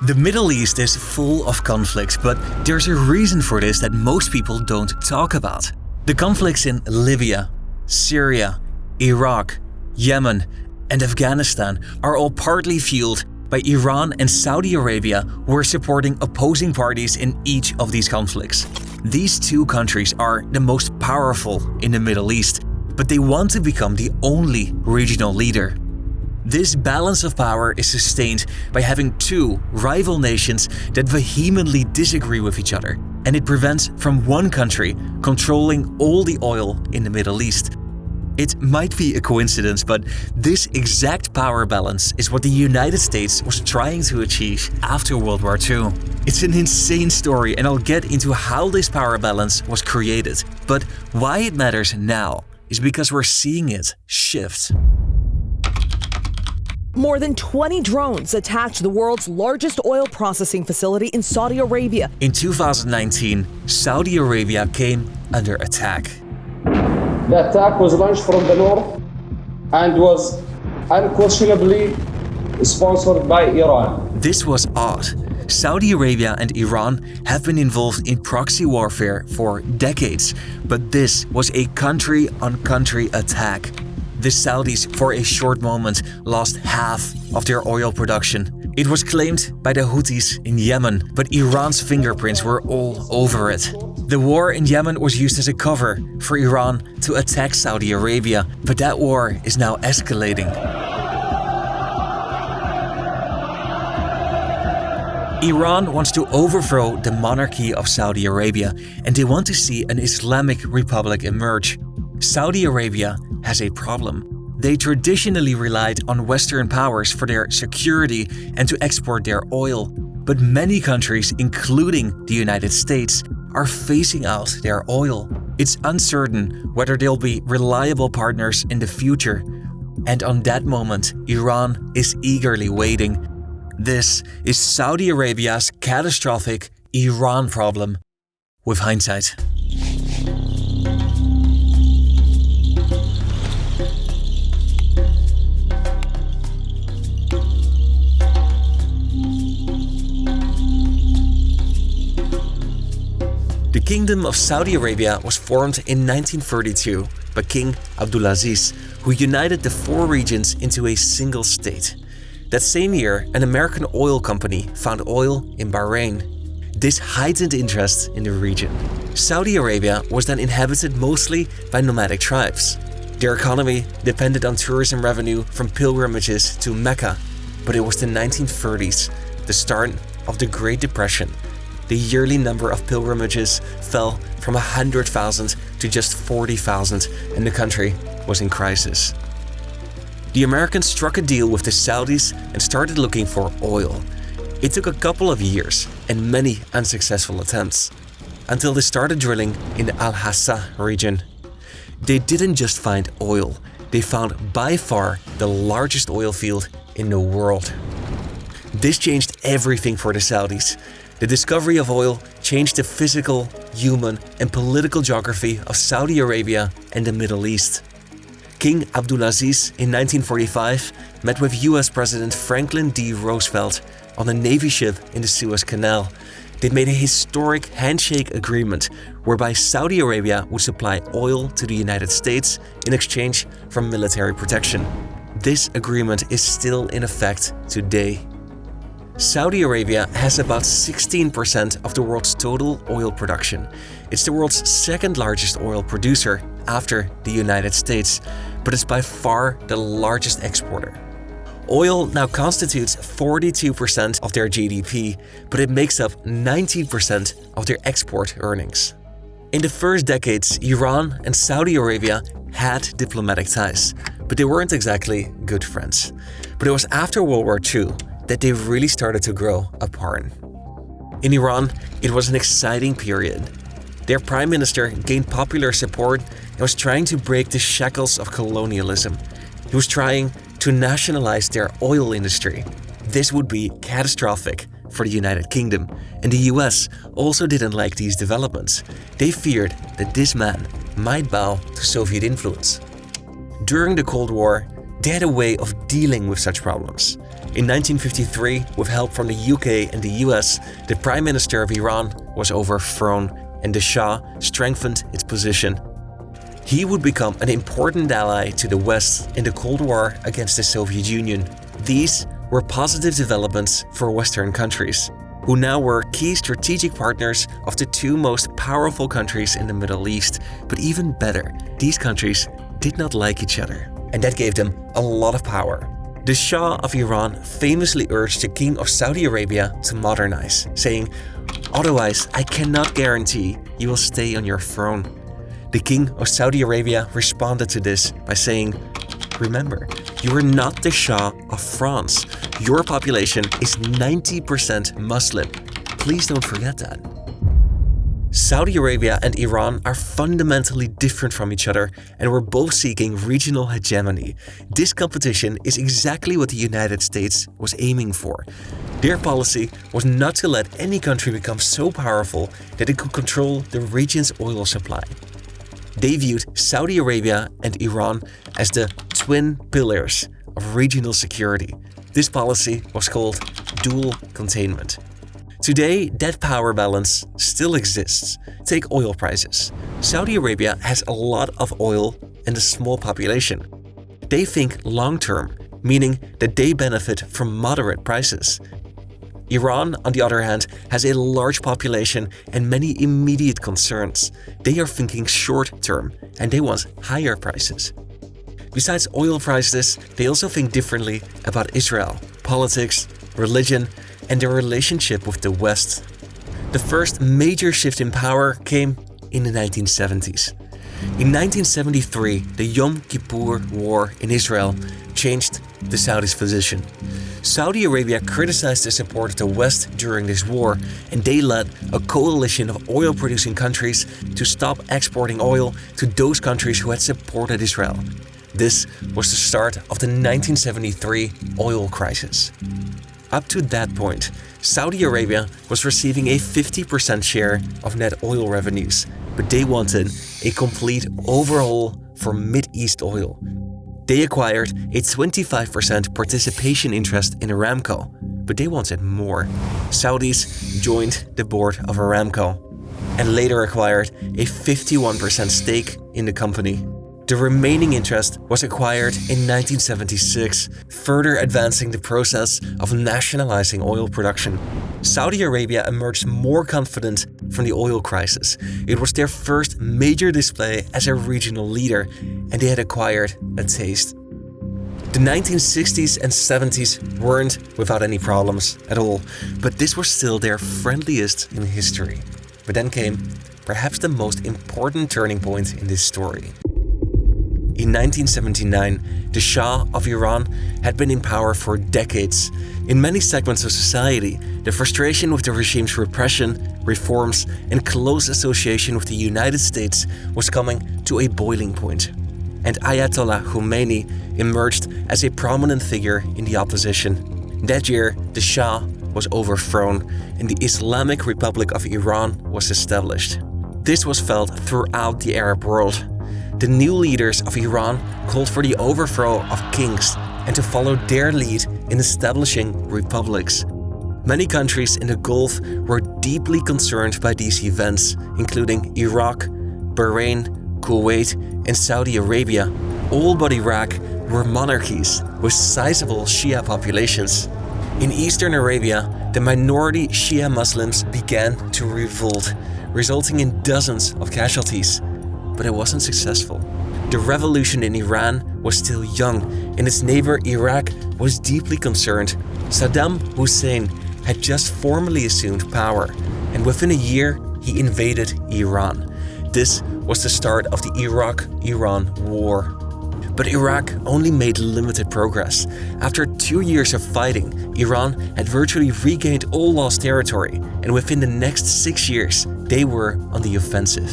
The Middle East is full of conflicts, but there's a reason for this that most people don't talk about. The conflicts in Libya, Syria, Iraq, Yemen, and Afghanistan are all partly fueled by Iran and Saudi Arabia, who are supporting opposing parties in each of these conflicts. These two countries are the most powerful in the Middle East, but they want to become the only regional leader. This balance of power is sustained by having two rival nations that vehemently disagree with each other, and it prevents from one country controlling all the oil in the Middle East. It might be a coincidence, but this exact power balance is what the United States was trying to achieve after World War II. It's an insane story, and I'll get into how this power balance was created. But why it matters now is because we're seeing it shift. More than 20 drones attacked the world's largest oil processing facility in Saudi Arabia. In 2019, Saudi Arabia came under attack. The attack was launched from the north and was unquestionably sponsored by Iran. This was odd. Saudi Arabia and Iran have been involved in proxy warfare for decades, but this was a country-on-country attack. The Saudis, for a short moment, lost half of their oil production. It was claimed by the Houthis in Yemen, but Iran's fingerprints were all over it. The war in Yemen was used as a cover for Iran to attack Saudi Arabia, but that war is now escalating. Iran wants to overthrow the monarchy of Saudi Arabia, and they want to see an Islamic Republic emerge. Saudi Arabia has a problem. They traditionally relied on Western powers for their security and to export their oil, but many countries, including the United States, are phasing out their oil. It's uncertain whether they'll be reliable partners in the future, and on that moment, Iran is eagerly waiting. This is Saudi Arabia's catastrophic Iran problem with hindsight. The Kingdom of Saudi Arabia was formed in 1932 by King Abdulaziz, who united the four regions into a single state. That same year, an American oil company found oil in Bahrain. This heightened interest in the region. Saudi Arabia was then inhabited mostly by nomadic tribes. Their economy depended on tourism revenue from pilgrimages to Mecca, but it was the 1930s, the start of the Great Depression. The yearly number of pilgrimages fell from 100,000 to just 40,000, and the country was in crisis. The Americans struck a deal with the Saudis and started looking for oil. It took a couple of years and many unsuccessful attempts, until they started drilling in the Al-Hassa region. They didn't just find oil, they found by far the largest oil field in the world. This changed everything for the Saudis. The discovery of oil changed the physical, human, and political geography of Saudi Arabia and the Middle East. King Abdulaziz in 1945 met with US President Franklin D. Roosevelt on a Navy ship in the Suez Canal. They made a historic handshake agreement whereby Saudi Arabia would supply oil to the United States in exchange for military protection. This agreement is still in effect today. Saudi Arabia has about 16% of the world's total oil production. It's the world's second largest oil producer after the United States, but it's by far the largest exporter. Oil now constitutes 42% of their GDP, but it makes up 19% of their export earnings. In the first decades, Iran and Saudi Arabia had diplomatic ties, but they weren't exactly good friends. But it was after World War II that they really started to grow apart. In Iran, it was an exciting period. Their prime minister gained popular support and was trying to break the shackles of colonialism. He was trying to nationalize their oil industry. This would be catastrophic for the United Kingdom, and the US also didn't like these developments. They feared that this man might bow to Soviet influence. During the Cold War, they had a way of dealing with such problems. In 1953, with help from the UK and the US, the Prime Minister of Iran was overthrown and the Shah strengthened its position. He would become an important ally to the West in the Cold War against the Soviet Union. These were positive developments for Western countries, who now were key strategic partners of the two most powerful countries in the Middle East. But even better, these countries did not like each other, and that gave them a lot of power. The Shah of Iran famously urged the King of Saudi Arabia to modernize, saying, "Otherwise, I cannot guarantee you will stay on your throne." The King of Saudi Arabia responded to this by saying, "Remember, you are not the Shah of France. Your population is 90% Muslim. Please don't forget that." Saudi Arabia and Iran are fundamentally different from each other and were both seeking regional hegemony. This competition is exactly what the United States was aiming for. Their policy was not to let any country become so powerful that it could control the region's oil supply. They viewed Saudi Arabia and Iran as the twin pillars of regional security. This policy was called dual containment. Today, that power balance still exists. Take oil prices. Saudi Arabia has a lot of oil and a small population. They think long-term, meaning that they benefit from moderate prices. Iran, on the other hand, has a large population and many immediate concerns. They are thinking short-term and they want higher prices. Besides oil prices, they also think differently about Israel, politics, religion, and their relationship with the West. The first major shift in power came in the 1970s. In 1973, the Yom Kippur War in Israel changed the Saudis' position. Saudi Arabia criticized the support of the West during this war, and they led a coalition of oil-producing countries to stop exporting oil to those countries who had supported Israel. This was the start of the 1973 oil crisis. Up to that point, Saudi Arabia was receiving a 50% share of net oil revenues, but they wanted a complete overhaul for Mid-East oil. They acquired a 25% participation interest in Aramco, but they wanted more. Saudis joined the board of Aramco and later acquired a 51% stake in the company. The remaining interest was acquired in 1976, further advancing the process of nationalizing oil production. Saudi Arabia emerged more confident from the oil crisis. It was their first major display as a regional leader, and they had acquired a taste. The 1960s and 70s weren't without any problems at all, but this was still their friendliest in history. But then came perhaps the most important turning point in this story. In 1979, the Shah of Iran had been in power for decades. In many segments of society, the frustration with the regime's repression, reforms, and close association with the United States was coming to a boiling point. And Ayatollah Khomeini emerged as a prominent figure in the opposition. That year, the Shah was overthrown and the Islamic Republic of Iran was established. This was felt throughout the Arab world. The new leaders of Iran called for the overthrow of kings and to follow their lead in establishing republics. Many countries in the Gulf were deeply concerned by these events, including Iraq, Bahrain, Kuwait, and Saudi Arabia. All but Iraq were monarchies with sizable Shia populations. In eastern Arabia, the minority Shia Muslims began to revolt, resulting in dozens of casualties. But it wasn't successful. The revolution in Iran was still young, and its neighbor Iraq was deeply concerned. Saddam Hussein had just formally assumed power, and within a year, he invaded Iran. This was the start of the Iraq-Iran War. But Iraq only made limited progress. After 2 years of fighting, Iran had virtually regained all lost territory, and within the next 6 years, they were on the offensive.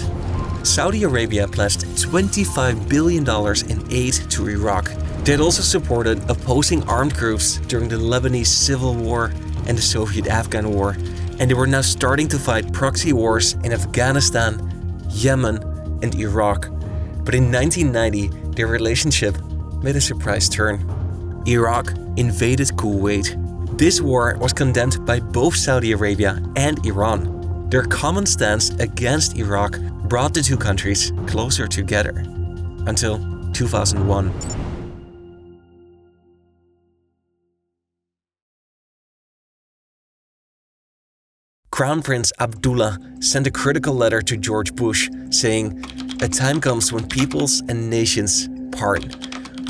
Saudi Arabia pledged $25 billion in aid to Iraq. They had also supported opposing armed groups during the Lebanese Civil War and the Soviet-Afghan War, and they were now starting to fight proxy wars in Afghanistan, Yemen, and Iraq. But in 1990, their relationship made a surprise turn. Iraq invaded Kuwait. This war was condemned by both Saudi Arabia and Iran. Their common stance against Iraq brought the two countries closer together, until 2001. Crown Prince Abdullah sent a critical letter to George Bush saying, "A time comes when peoples and nations part.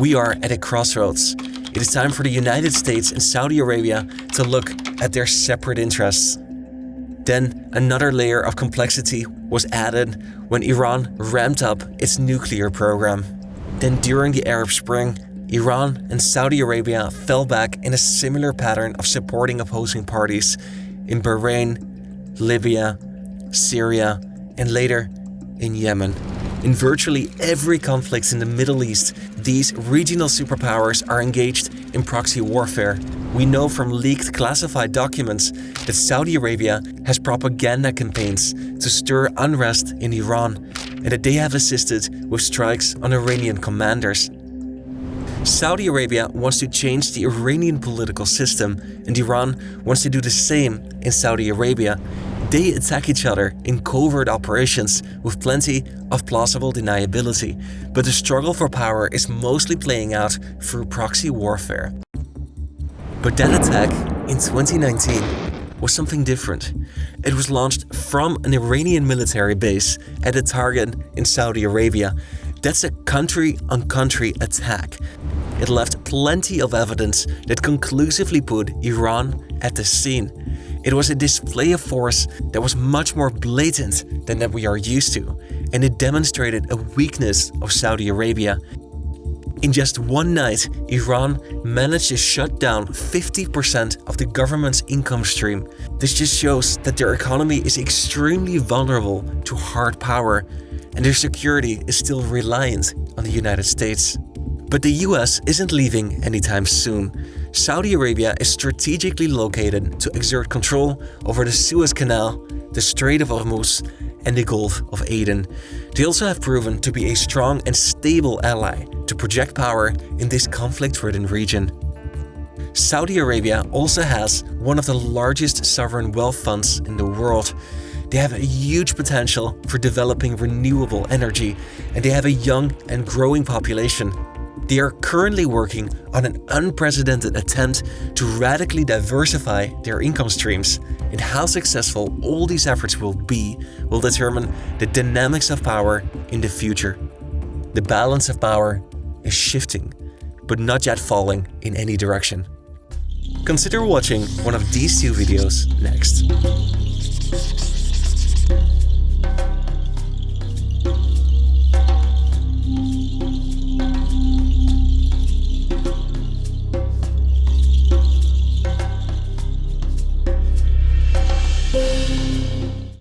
We are at a crossroads. It is time for the United States and Saudi Arabia to look at their separate interests." Then another layer of complexity was added when Iran ramped up its nuclear program. Then during the Arab Spring, Iran and Saudi Arabia fell back in a similar pattern of supporting opposing parties in Bahrain, Libya, Syria, and later in Yemen. In virtually every conflict in the Middle East, these regional superpowers are engaged in proxy warfare. We know from leaked classified documents that Saudi Arabia has propaganda campaigns to stir unrest in Iran, and that they have assisted with strikes on Iranian commanders. Saudi Arabia wants to change the Iranian political system, and Iran wants to do the same in Saudi Arabia. They attack each other in covert operations with plenty of plausible deniability, but the struggle for power is mostly playing out through proxy warfare. But that attack in 2019 was something different. It was launched from an Iranian military base at a target in Saudi Arabia. That's a country-on-country attack. It left plenty of evidence that conclusively put Iran at the scene. It was a display of force that was much more blatant than that we are used to, and it demonstrated a weakness of Saudi Arabia. In just one night, Iran managed to shut down 50% of the government's income stream. This just shows that their economy is extremely vulnerable to hard power, and their security is still reliant on the United States. But the US isn't leaving anytime soon. Saudi Arabia is strategically located to exert control over the Suez Canal, the Strait of Hormuz, and the Gulf of Aden. They also have proven to be a strong and stable ally to project power in this conflict-ridden region. Saudi Arabia also has one of the largest sovereign wealth funds in the world. They have a huge potential for developing renewable energy, and they have a young and growing population. They are currently working on an unprecedented attempt to radically diversify their income streams, and how successful all these efforts will be will determine the dynamics of power in the future. The balance of power is shifting, but not yet falling in any direction. Consider watching one of these two videos next.